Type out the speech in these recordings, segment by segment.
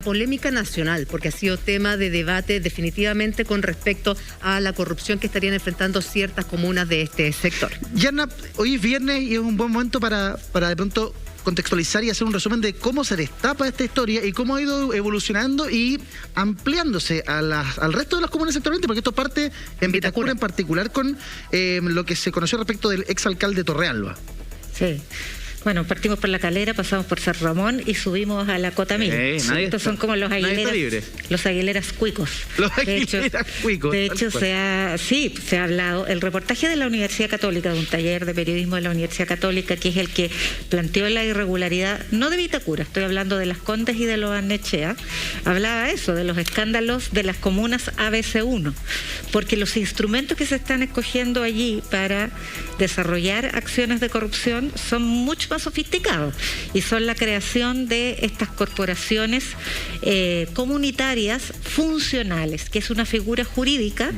polémica nacional, porque ha sido tema de debate definitivamente con respecto a la corrupción que estarían enfrentando ciertas comunas de este sector. Yarna, hoy es viernes y es un buen momento para de pronto contextualizar y hacer un resumen de cómo se destapa esta historia y cómo ha ido evolucionando y ampliándose al resto de las comunas sectorialmente, porque esto parte en Vitacura en particular con lo que se conoció respecto del exalcalde Torrealba. Sí. Bueno, partimos por La Calera, pasamos por San Ramón y subimos a la Cota 1000. Estos son como los aguileras cuicos. Los aguileras cuicos. De hecho, se ha hablado, el reportaje de la Universidad Católica, de un taller de periodismo de la Universidad Católica, que es el que planteó la irregularidad, no de Vitacura, estoy hablando de Las Condes y de Lo Barnechea, hablaba eso, de los escándalos de las comunas ABC1, porque los instrumentos que se están escogiendo allí para desarrollar acciones de corrupción son mucho más sofisticados y son la creación de estas corporaciones comunitarias funcionales, que es una figura jurídica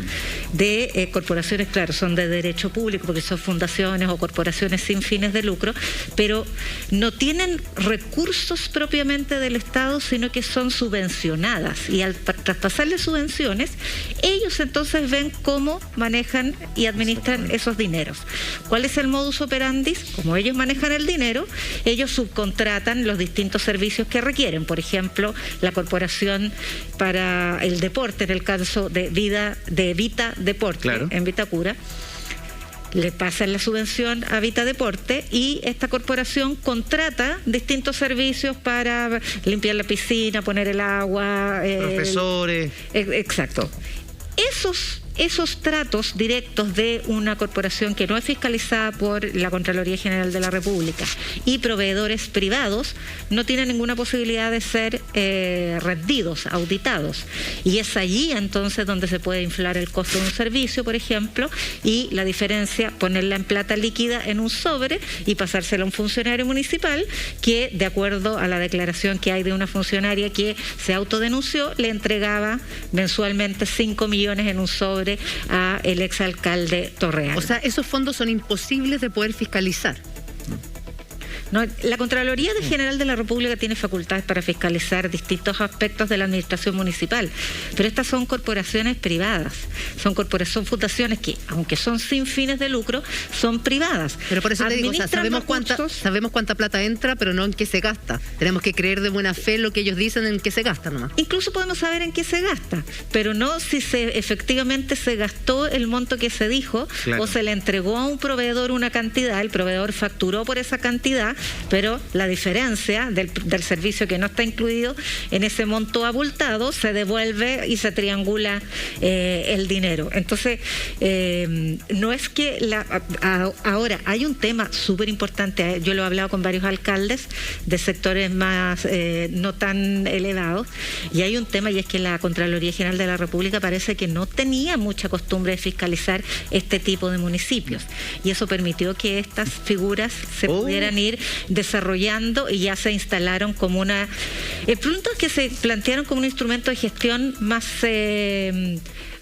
de corporaciones, claro, son de derecho público porque son fundaciones o corporaciones sin fines de lucro, pero no tienen recursos propiamente del Estado, sino que son subvencionadas, y al traspasarles subvenciones, ellos entonces ven cómo manejan y administran esos dineros. ¿Cuál es el modus operandi? Como ellos manejan el dinero, ellos subcontratan los distintos servicios que requieren. Por ejemplo, la Corporación para el Deporte, en el caso de Vita Deporte, claro, en Vitacura, le pasan la subvención a Vita Deporte y esta corporación contrata distintos servicios para limpiar la piscina, poner el agua, profesores. Exacto. Esos tratos directos de una corporación que no es fiscalizada por la Contraloría General de la República y proveedores privados no tienen ninguna posibilidad de ser rendidos, auditados. Y es allí entonces donde se puede inflar el costo de un servicio, por ejemplo, y la diferencia ponerla en plata líquida en un sobre y pasársela a un funcionario municipal que, de acuerdo a la declaración que hay de una funcionaria que se autodenunció, le entregaba mensualmente 5 millones en un sobre a el exalcalde Torrealba. O sea, esos fondos son imposibles de poder fiscalizar. No, la Contraloría General de la República tiene facultades para fiscalizar distintos aspectos de la administración municipal, pero estas son corporaciones privadas, son fundaciones que, aunque son sin fines de lucro, son privadas. Pero por eso te digo, o sea, sabemos cuánta plata entra, pero no en qué se gasta. Tenemos que creer de buena fe lo que ellos dicen en qué se gasta nomás. Incluso podemos saber en qué se gasta, pero no si efectivamente se gastó el monto que se dijo, claro, o se le entregó a un proveedor una cantidad, el proveedor facturó por esa cantidad, pero la diferencia del servicio que no está incluido en ese monto abultado se devuelve y se triangula el dinero. Entonces, no es que ahora hay un tema súper importante, yo lo he hablado con varios alcaldes de sectores más no tan elevados, y hay un tema, y es que la Contraloría General de la República parece que no tenía mucha costumbre de fiscalizar este tipo de municipios, y eso permitió que estas figuras se pudieran ir desarrollando y ya se instalaron como el punto es que se plantearon como un instrumento de gestión más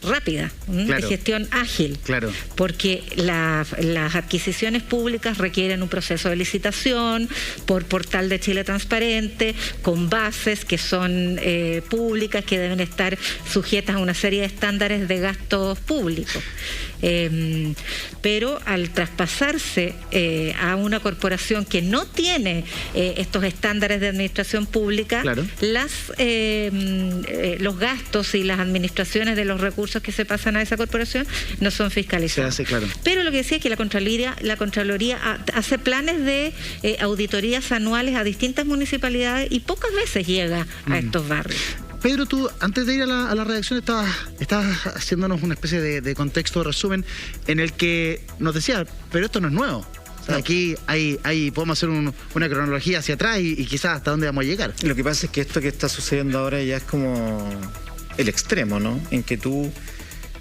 rápida, claro, de gestión ágil, claro, porque las adquisiciones públicas requieren un proceso de licitación por portal de Chile Transparente, con bases que son públicas, que deben estar sujetas a una serie de estándares de gastos públicos. Pero al traspasarse a una corporación que no tiene estos estándares de administración pública, claro, los gastos y las administraciones de los recursos que se pasan a esa corporación no son fiscalizados. Se hace, claro. Pero lo que decía es que la Contraloría hace planes de auditorías anuales a distintas municipalidades y pocas veces llega a estos barrios. Pedro, tú antes de ir a la redacción estabas haciéndonos una especie de contexto, de resumen, en el que nos decía, pero esto no es nuevo. O sea, aquí podemos hacer una cronología hacia atrás y quizás hasta dónde vamos a llegar. Lo que pasa es que esto que está sucediendo ahora ya es como el extremo, ¿no? En que tú,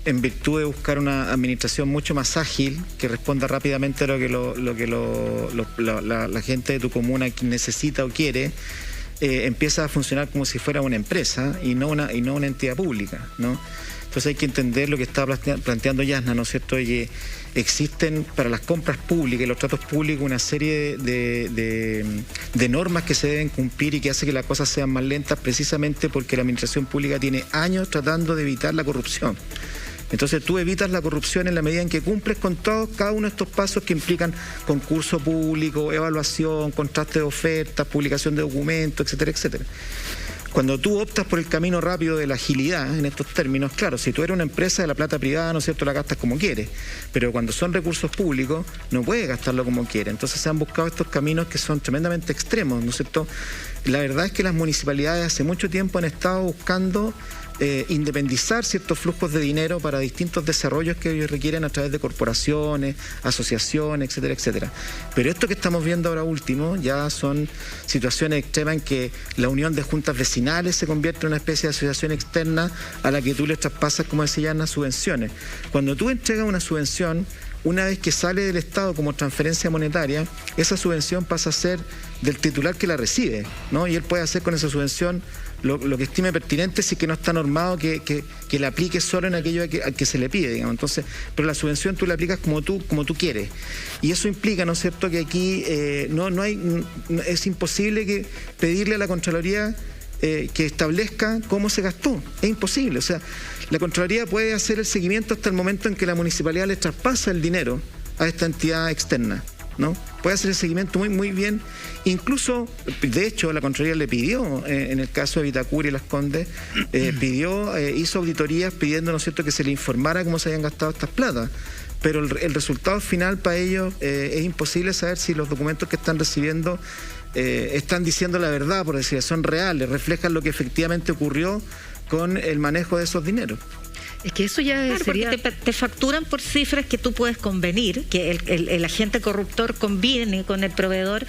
en virtud de buscar una administración mucho más ágil, que responda rápidamente a lo que la gente de tu comuna necesita o quiere, empieza a funcionar como si fuera una empresa y no una entidad pública, ¿no? Entonces hay que entender lo que está planteando Yasna, ¿no es cierto? Y que existen para las compras públicas y los tratos públicos una serie de normas que se deben cumplir y que hace que las cosas sean más lentas, precisamente porque la administración pública tiene años tratando de evitar la corrupción. Entonces tú evitas la corrupción en la medida en que cumples con cada uno de estos pasos que implican concurso público, evaluación, contraste de ofertas, publicación de documentos, etcétera, etcétera. Cuando tú optas por el camino rápido de la agilidad, en estos términos, claro, si tú eres una empresa de la plata privada, ¿no es cierto?, la gastas como quieres, pero cuando son recursos públicos, no puedes gastarlo como quieres. Entonces se han buscado estos caminos que son tremendamente extremos, ¿no es cierto? La verdad es que las municipalidades hace mucho tiempo han estado buscando independizar ciertos flujos de dinero para distintos desarrollos que ellos requieren a través de corporaciones, asociaciones, etcétera, etcétera. Pero esto que estamos viendo ahora último ya son situaciones extremas en que la unión de juntas vecinales se convierte en una especie de asociación externa a la que tú les traspasas, como decía Ana, subvenciones. Cuando tú entregas una subvención, una vez que sale del Estado como transferencia monetaria, esa subvención pasa a ser del titular que la recibe, ¿no? Y él puede hacer con esa subvención lo que estime pertinente si que no está normado que la aplique solo en aquello al que se le pide, digamos. Entonces, pero la subvención tú la aplicas como tú quieres. Y eso implica, ¿no es cierto?, que aquí es imposible pedirle a la Contraloría que establezca cómo se gastó. Es imposible. O sea, la Contraloría puede hacer el seguimiento hasta el momento en que la municipalidad le traspasa el dinero a esta entidad externa, ¿no? Puede hacer el seguimiento muy, muy bien. Incluso, de hecho, la Contraloría le pidió, en el caso de Vitacura y Las Condes, hizo auditorías pidiendo, ¿no es cierto?, que se le informara cómo se habían gastado estas platas. Pero el resultado final para ellos es imposible saber si los documentos que están recibiendo están diciendo la verdad, por decir, son reales, reflejan lo que efectivamente ocurrió con el manejo de esos dineros. Es que eso ya claro, sería... porque te facturan por cifras que tú puedes convenir, que el agente corruptor conviene con el proveedor,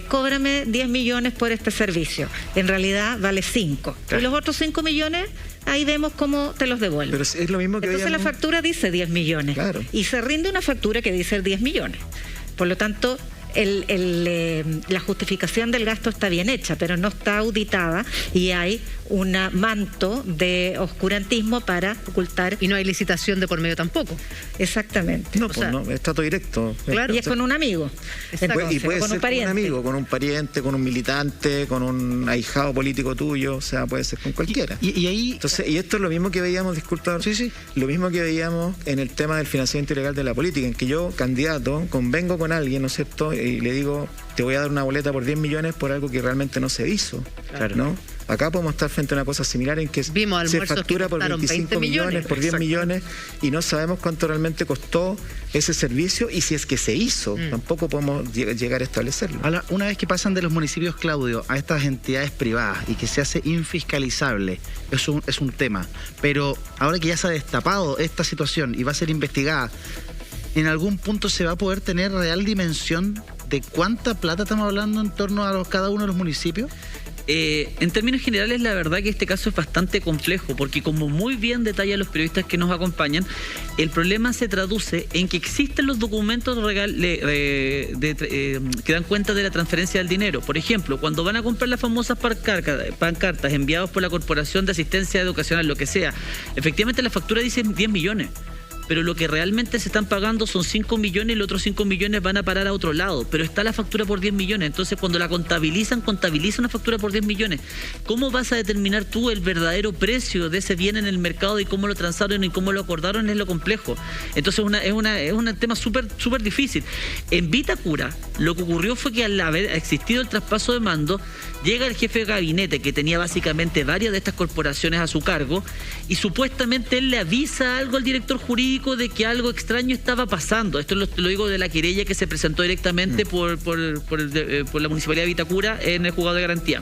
cóbrame 10 millones por este servicio. En realidad vale 5. Claro. Y los otros 5 millones, ahí vemos cómo te los devuelven. Pero es lo mismo que entonces la factura dice 10 millones. Claro. Y se rinde una factura que dice 10 millones. Por lo tanto, la justificación del gasto está bien hecha, pero no está auditada y hay un manto de oscurantismo para ocultar. Y no hay licitación de por medio tampoco. Exactamente. No, pues no, es trato directo. Claro. Y es con un amigo. Y puede ser con un amigo, con un pariente, con un militante, con un ahijado político tuyo, o sea, puede ser con cualquiera. Y ahí... Entonces, y esto es lo mismo que veíamos, disculpa, sí. Lo mismo que veíamos en el tema del financiamiento ilegal de la política, en que yo, candidato, convengo con alguien, ¿no es cierto?, y le digo, te voy a dar una boleta por 10 millones por algo que realmente no se hizo, claro, ¿no? Acá podemos estar frente a una cosa similar en que se factura por 25 millones, por 10 millones, y no sabemos cuánto realmente costó ese servicio y si es que se hizo. Tampoco podemos llegar a establecerlo. Ahora, una vez que pasan de los municipios, Claudio, a estas entidades privadas y que se hace infiscalizable, es un tema. Pero ahora que ya se ha destapado esta situación y va a ser investigada, ¿en algún punto se va a poder tener real dimensión de cuánta plata estamos hablando en torno a cada uno de los municipios? En términos generales, la verdad que este caso es bastante complejo, porque como muy bien detallan los periodistas que nos acompañan, el problema se traduce en que existen los documentos que dan cuenta de la transferencia del dinero. Por ejemplo, cuando van a comprar las famosas pancartas enviadas por la Corporación de Asistencia Educacional, lo que sea, efectivamente la factura dice 10 millones. Pero lo que realmente se están pagando son 5 millones y los otros 5 millones van a parar a otro lado. Pero está la factura por 10 millones. Entonces, cuando la contabilizan una factura por 10 millones. ¿Cómo vas a determinar tú el verdadero precio de ese bien en el mercado y cómo lo transaron y cómo lo acordaron? Es lo complejo. Entonces, es un tema súper difícil. En Vitacura, lo que ocurrió fue que al haber existido el traspaso de mando, llega el jefe de gabinete, que tenía básicamente varias de estas corporaciones a su cargo, y supuestamente él le avisa algo al director jurídico de que algo extraño estaba pasando. Esto lo digo de la querella que se presentó directamente por la Municipalidad de Vitacura en el juzgado de garantía.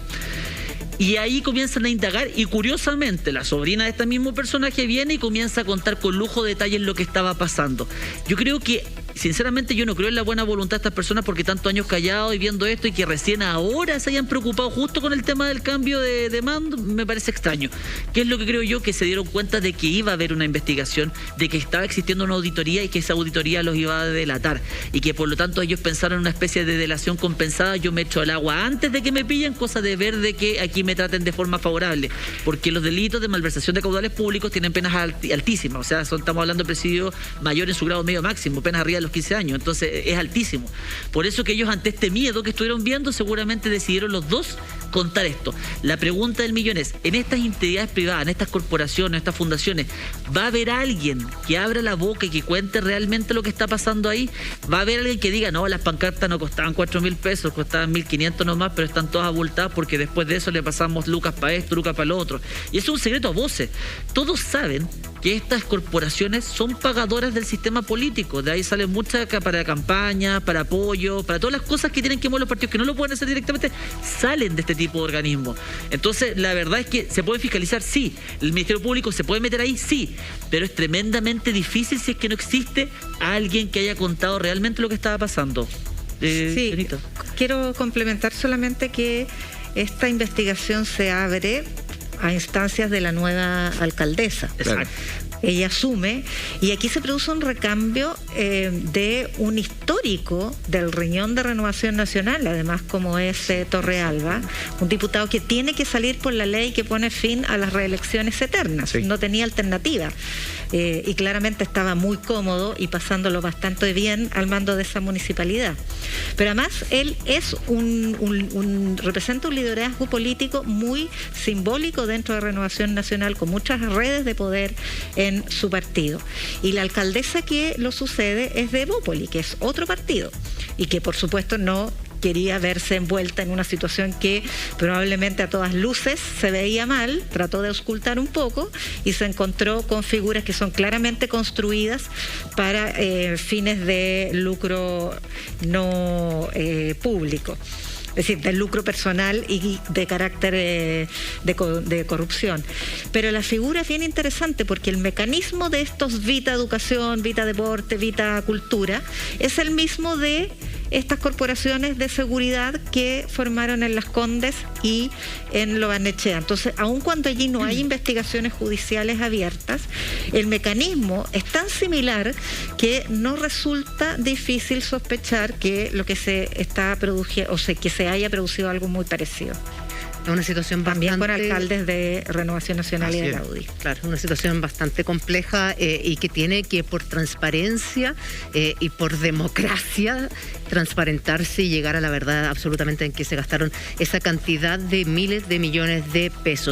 Y ahí comienzan a indagar y curiosamente la sobrina de este mismo personaje viene y comienza a contar con lujo de detalles lo que estaba pasando. Yo creo que sinceramente yo no creo en la buena voluntad de estas personas porque tantos años callados y viendo esto y que recién ahora se hayan preocupado justo con el tema del cambio de mando, me parece extraño. ¿Qué es lo que creo yo? Que se dieron cuenta de que iba a haber una investigación, de que estaba existiendo una auditoría y que esa auditoría los iba a delatar y que por lo tanto ellos pensaron en una especie de delación compensada. Yo me echo al agua antes de que me pillen, cosa de ver de que aquí me traten de forma favorable, porque los delitos de malversación de caudales públicos tienen penas altísimas, o sea, estamos hablando de presidio mayor en su grado medio máximo, penas arriba de los 15 años, entonces es altísimo. Por eso que ellos ante este miedo que estuvieron viendo seguramente decidieron los dos contar esto. La pregunta del millón es, en estas entidades privadas, en estas corporaciones, en estas fundaciones, ¿va a haber alguien que abra la boca y que cuente realmente lo que está pasando ahí? ¿Va a haber alguien que diga, no, las pancartas no costaban 4.000 pesos, costaban 1.500 nomás, pero están todas abultadas porque después de eso le pasamos lucas para esto, lucas para lo otro? Y eso es un secreto a voces. Todos saben que estas corporaciones son pagadoras del sistema político. De ahí salen muchas para campaña, para apoyo, para todas las cosas que tienen que mover los partidos que no lo pueden hacer directamente, salen de este tipo de organismos. Entonces, la verdad es que se puede fiscalizar, sí. El Ministerio Público se puede meter ahí, sí. Pero es tremendamente difícil si es que no existe alguien que haya contado realmente lo que estaba pasando. Sí, Benito. Quiero complementar solamente que esta investigación se abre a instancias de la nueva alcaldesa. Exacto. Ella asume, y aquí se produce un recambio de un histórico del riñón de Renovación Nacional, además como es Torrealba, un diputado que tiene que salir por la ley que pone fin a las reelecciones eternas, no tenía alternativa. Y claramente estaba muy cómodo y pasándolo bastante bien al mando de esa municipalidad. Pero además él es representa un liderazgo político muy simbólico dentro de Renovación Nacional, con muchas redes de poder en su partido. Y la alcaldesa que lo sucede es de Evópoli, que es otro partido, y que por supuesto no quería verse envuelta en una situación que probablemente a todas luces se veía mal, trató de auscultar un poco y se encontró con figuras que son claramente construidas para fines de lucro no público. Es decir, del lucro personal y de carácter de corrupción. Pero la figura es bien interesante porque el mecanismo de estos Vita Educación, Vita Deporte, Vita Cultura, es el mismo de estas corporaciones de seguridad que formaron en Las Condes y en Lo Barnechea. Entonces, aun cuando allí no hay investigaciones judiciales abiertas, el mecanismo es tan similar que no resulta difícil sospechar que lo que se está produciendo, o sea, que se haya producido algo muy parecido. Es una situación también bastante... con alcaldes de Renovación Nacional y de la UDI. Claro, una situación bastante compleja y que tiene que, por transparencia y por democracia, transparentarse y llegar a la verdad absolutamente en que se gastaron esa cantidad de miles de millones de pesos.